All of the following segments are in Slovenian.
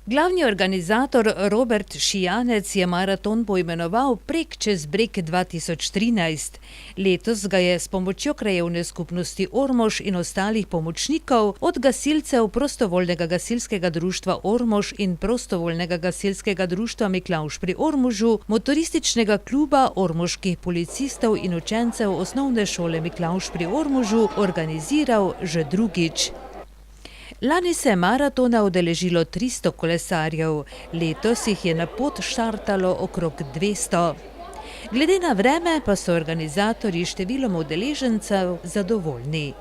Glavni organizator Robert Šijanec je maraton poimenoval Prek čez breg 2013. Letos ga je s pomočjo krajevne skupnosti Ormož in ostalih pomočnikov, od gasilcev Prostovoljnega gasilskega društva Ormož in Prostovoljnega gasilskega društva Miklavž pri Ormožu, motorističnega kluba ormoških policistov in učencev osnovne šole Miklavž pri Ormožu organiziral že drugič. Lani se je maratona udeležilo 300 kolesarjev, letos jih je na pot štartalo okrog 200. Glede na vreme pa so organizatorji številom udeležencev zadovoljni.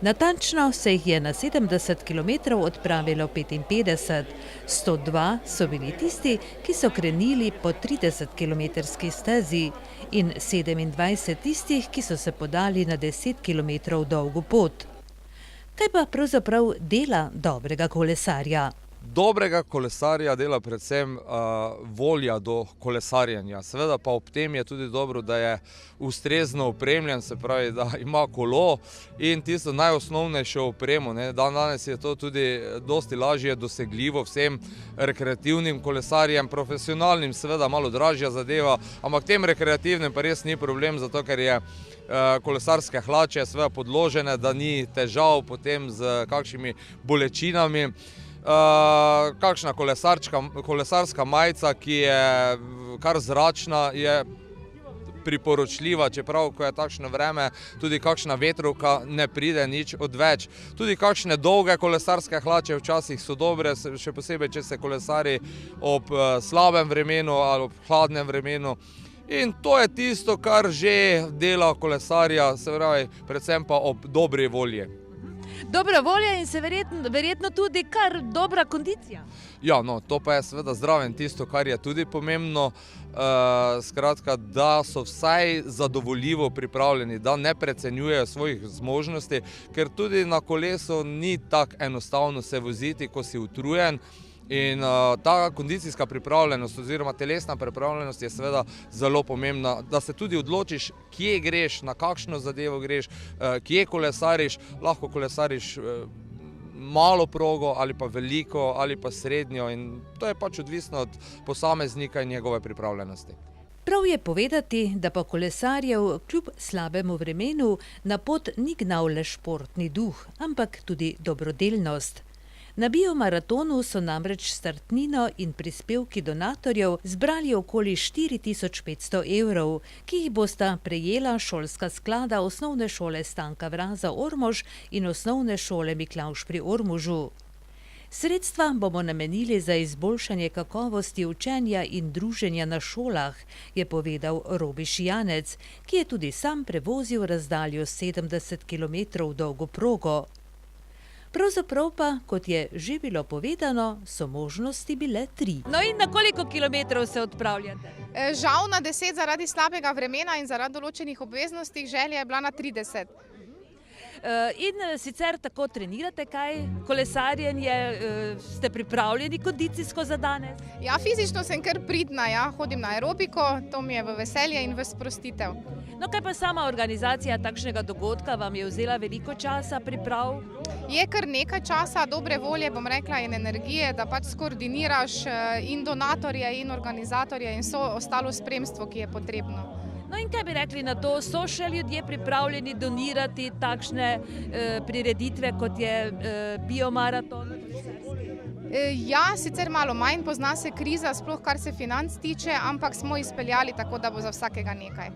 Natančno se jih je na 70 km odpravilo 55, 102 so bili tisti, ki so krenili po 30-kilometrski stezi in 27 tistih, ki so se podali na 10 km dolgo pot. Kaj pa pravzaprav dela dobrega kolesarja? Dobrega kolesarja dela predvsem volja do kolesarjenja. Seveda pa ob tem je tudi dobro, da je ustrezno opremljen, se pravi, da ima kolo in tisto najosnovnejšo opremo. Danes je to tudi dosti lažje dosegljivo vsem rekreativnim kolesarjem, profesionalnim seveda malo dražja zadeva, ampak tem rekreativnim pa res ni problem, zato ker je kolesarske hlače seveda podložene, da ni težav potem z kakšnimi bolečinami. Kakšna kolesarska majica, ki je kar zračna, je priporočljiva, čeprav ko je takšno vreme, tudi kakšna vetrovka ne pride nič odveč. Tudi kakšne dolge kolesarske hlače včasih so dobre, še posebej, če se kolesari ob slabem vremenu ali ob hladnem vremenu. In to je tisto, kar že dela kolesarja, se pravi, predvsem pa ob dobri volji. Dobra volja in se verjetno tudi kar dobra kondicija. Ja, no, to pa je seveda zraven tisto, kar je tudi pomembno, skratka, da so vsaj zadovoljivo pripravljeni, da ne precenjujejo svojih zmožnosti, ker tudi na kolesu ni tako enostavno se voziti, ko si utrujen. In ta kondicijska pripravljenost oziroma telesna pripravljenost je seveda zelo pomembna, da se tudi odločiš, kje greš, na kakšno zadevo greš, kje kolesariš, lahko kolesariš malo progo ali pa veliko ali pa srednjo in to je pač odvisno od posameznika in njegove pripravljenosti. Prav je povedati, da pa kolesarjev kljub slabemu vremenu na pot ni gnal le športni duh, ampak tudi dobrodelnost. Na biomaratonu so namreč startnino in prispevki donatorjev zbrali okoli 4500 evrov, ki jih bosta prejela šolska sklada osnovne šole Stanka Vraza Ormož in osnovne šole Miklavž pri Ormožu. Sredstva bomo namenili za izboljšanje kakovosti učenja in druženja na šolah, je povedal Robi Šijanec, ki je tudi sam prevozil razdaljo 70 km dolgo progo. Pravzaprav pa, kot je že bilo povedano, so možnosti bile 3. No in na koliko kilometrov se odpravljate? Žal na 10 zaradi slabega vremena in zaradi določenih obveznosti, želja je bila na 30. In sicer tako trenirate kaj? Kolesarjenje, ste pripravljeni kondicijsko za danes? Ja, fizično sem kar pridna, ja, hodim na aerobiko, to mi je v veselje in v sprostitev. No, kaj pa sama organizacija takšnega dogodka, vam je vzela veliko časa priprav? Je kar nekaj časa, dobre volje, bom rekla, in energije, da pač skoordiniraš in donatorje in organizatorje in so ostalo spremstvo, ki je potrebno. No in kaj bi rekli na to, so še ljudje pripravljeni donirati takšne prireditve, kot je biomaraton? Ja, sicer malo manj, pozna se kriza, sploh kar se financ tiče, ampak smo izpeljali tako, da bo za vsakega nekaj.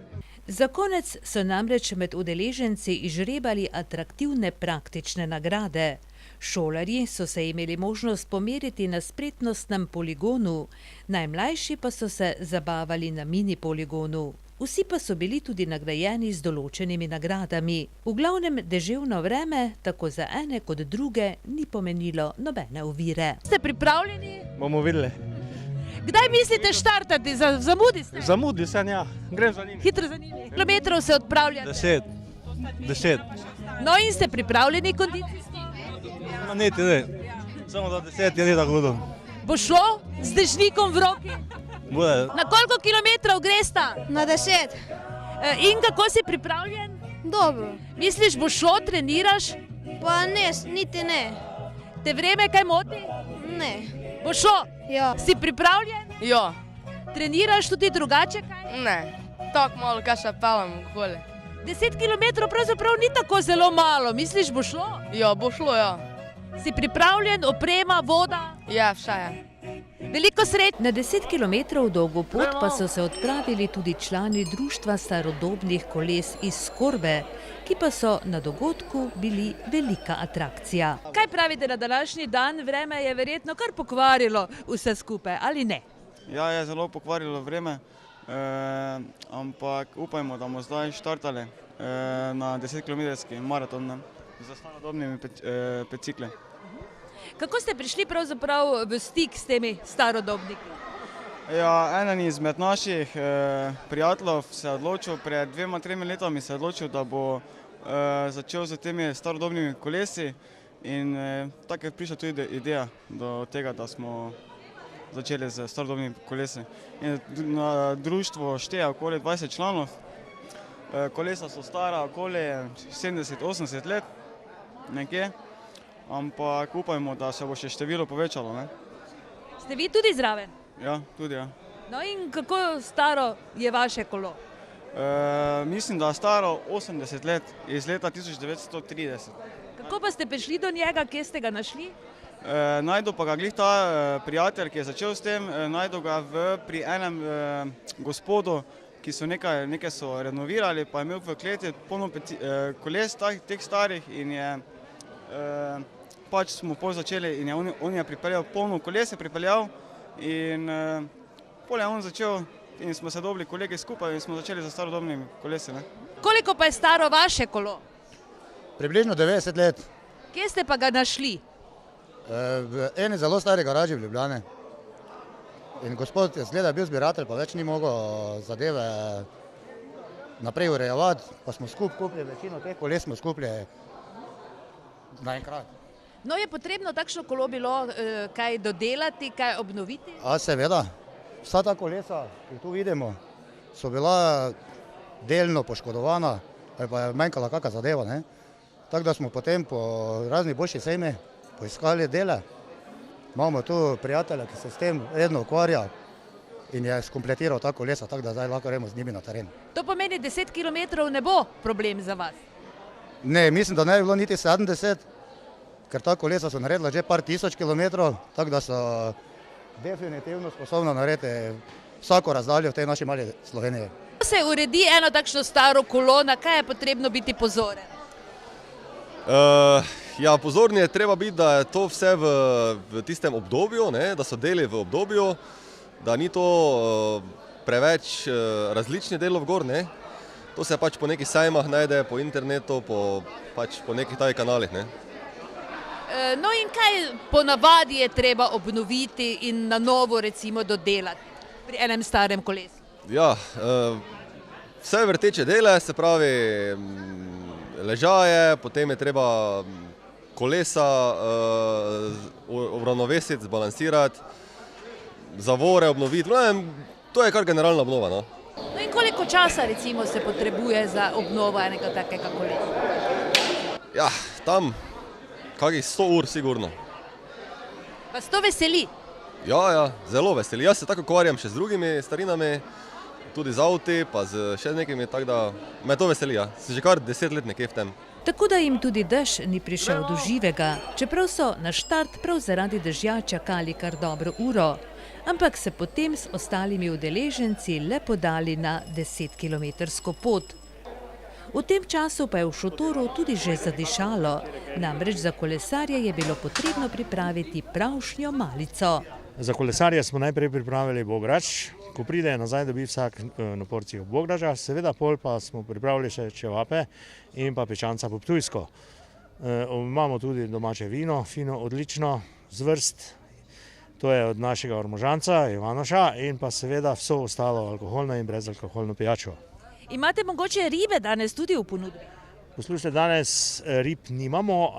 Za konec so namreč med udeleženci izžrebali atraktivne praktične nagrade. Šolarji so se imeli možnost pomeriti na spretnostnem poligonu, najmlajši pa so se zabavali na mini poligonu. Vsi pa so bili tudi nagrajeni z določenimi nagradami. V glavnem deževno vreme, tako za ene kot druge, ni pomenilo nobene ovire. Ste pripravljeni? Bomo videli. Kdaj mislite štartati? Zamudi ste? Zamudi sem, ja. Grem za njimi. Hitro za njimi. Kilometrov se odpravljate? 10. No in ste pripravljeni kondicijski? Niti ne. Samo da 10 je ni tako hudo. Bo šlo z dežnikom v roki? Bude. Na koliko kilometrov gresta? Na 10. In kako si pripravljen? Dobro. Misliš, bo šlo, treniraš? Pa ne, niti ne. Te vreme kaj moti? Ne. Bo Bo šlo? Ja. Si pripravljen? Ja, Treniraš tudi drugače kaj? ne, tako malo, kaj še pelam okoli. 10 km pravzaprav ni tako zelo malo, misliš, bo šlo? Ja, bo šlo, ja. Si pripravljen, oprema, voda? Ja, vse je. Veliko sreč! Na 10 km dolgo pot pa so se odpravili tudi člani Društva starodobnih koles iz Skorbe, ki pa so na dogodku bili velika atrakcija. Kaj pravite na današnji dan? Vreme je verjetno kar pokvarilo vse skupaj, ali ne? Ja, je zelo pokvarilo vreme, ampak upajmo, da bomo zdaj štartali na 10-kilometrski maraton z starodobnimi bicikli. Kako ste prišli pravzaprav v stik s temi starodobniki? Ja, eden izmed naših prijateljev se je odločil, pred 2-3 letami se je odločil, da bo začel z temi starodobnimi kolesi in tako je prišla tudi ideja do tega, da smo začeli z starodobnimi kolesi. In na društvu šteje okoli 20 članov, kolesa so stara okoli 70-80 let nekje, ampak upajmo, da se bo še število povečalo. Ne? Ste vi tudi zraven? Ja, tudi ja. No in kako staro je vaše kolo? Mislim, da je staro 80 let, iz leta 1930. Kako pa ste prišli do njega, kje ste ga našli? Najdu pa ga glih ta prijatelj, ki je začel s tem, najdu ga pri enem gospodu, ki so nekaj so renovirali, pa je imel v kleti polno koles teh starih in je pač smo pol začeli in on je pripeljal polno koles, je pripeljal in pol je on začel in smo se dobili kolegi skupaj in smo začeli za starodobnimi kolesi. Ne? Koliko pa je staro vaše kolo? Približno 90 let. Kje ste pa ga našli? V eni zelo stari garaži v Ljubljani. In gospod je zgleda bil zbiratelj, pa več ni mogel zadeve naprej urejevati, pa smo skupaj kupili, večino teh koles smo skupili naenkrat. No, je potrebno takšno kolo bilo kaj dodelati, kaj obnoviti? A seveda, vsa ta kolesa, ki tu vidimo, so bila delno poškodovana, ali pa je manjkala kakšna zadeva, ne? Tako da smo potem po raznih boljših sejmih poiskali dele. Imamo tu prijatelja, ki se s tem redno ukvarja in je skompletiral ta kolesa, tako da zdaj lahko gremo z njimi na teren. To pomeni, 10 km ne bo problem za vas? Ne, mislim, da ne bi bilo niti 70, ker ta kolesa so naredila že par tisoč kilometrov, tako da so definitivno sposobna narediti vsako razdaljo v tej naši mali Sloveniji. Ko se uredi eno takšno staro kolo, na kaj je potrebno biti pozoren? Ja, pozorni je treba biti, da je to vse v tistem obdobju, ne, da so deli v obdobju, da ni to preveč različnih delov gor, ne. To se pač po nekih sajmah najde, po internetu, po nekih tajih kanalih, ne. No in kaj ponavadi je treba obnoviti in na novo recimo dodelati pri enem starem kolesu? Ja, vse vrteče dele, se pravi ležaje, potem je treba kolesa uravnovesiti, zbalansirati, zavore obnoviti, to je kar generalna obnova. No. No in koliko časa recimo se potrebuje za obnovo enega takega kolesa? Ja, tam kakih 100 ur sigurno. Vas to veseli? Ja, zelo veseli. Jaz se tako ukvarjam še z drugimi starinami, tudi z avti, pa z še nekimi, tako da me to veseli, ja. Sem že kar 10 let nekje v tem. Tako da jim tudi dež ni prišel do živega, čeprav so na štart prav zaradi dežja čakali kar dobro uro, ampak se potem s ostalimi udeleženci le podali na 10-kilometrsko pot. V tem času pa je v šotoru tudi že zadišalo, namreč za kolesarje je bilo potrebno pripraviti pravšnjo malico. Za kolesarje smo najprej pripravili bograč, ko pride nazaj dobi vsak na porcijo bograča, seveda pol pa smo pripravili še čevape in pa pičanca po ptujsko. Imamo tudi domače vino, fino, odlično, zvrst, to je od našega ormožanca, Ivanoša, in pa seveda vso ostalo alkoholno in brezalkoholno pijačo. Imate mogoče ribe danes tudi v ponudbi? Poslušajte, danes rib nimamo,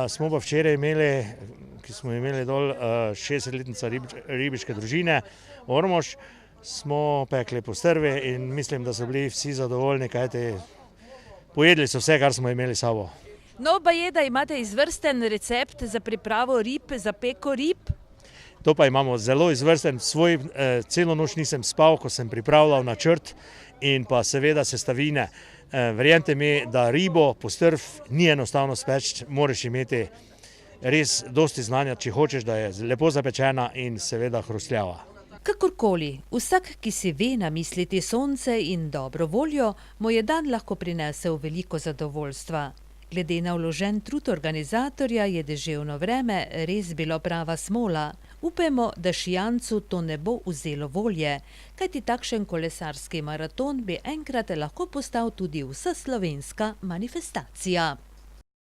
smo pa včeraj imeli, ki smo imeli dol 60-letnica ribiške družine Ormož, smo pekli postrvi in mislim, da so bili vsi zadovoljni, kajti pojedli so vse, kar smo imeli s sabo. No, pa je, da imate izvrsten recept za pripravo rib, za peko rib? To pa imamo zelo izvrsten, celo noč nisem spal, ko sem pripravljal načrt in pa seveda sestavine. Verjemite mi, da ribo, postrv ni enostavno speči, moraš imeti res dosti znanja, če hočeš, da je lepo zapečena in seveda hrustljava. Kakorkoli, vsak, ki si ve namisliti sonce in dobro voljo, mu je dan lahko prinesel veliko zadovoljstva. Glede na vložen trud organizatorja je deževno vreme res bilo prava smola. Upajmo, da Šijancu to ne bo vzelo volje, kajti takšen kolesarski maraton bi enkrat lahko postal tudi vseslovenska manifestacija.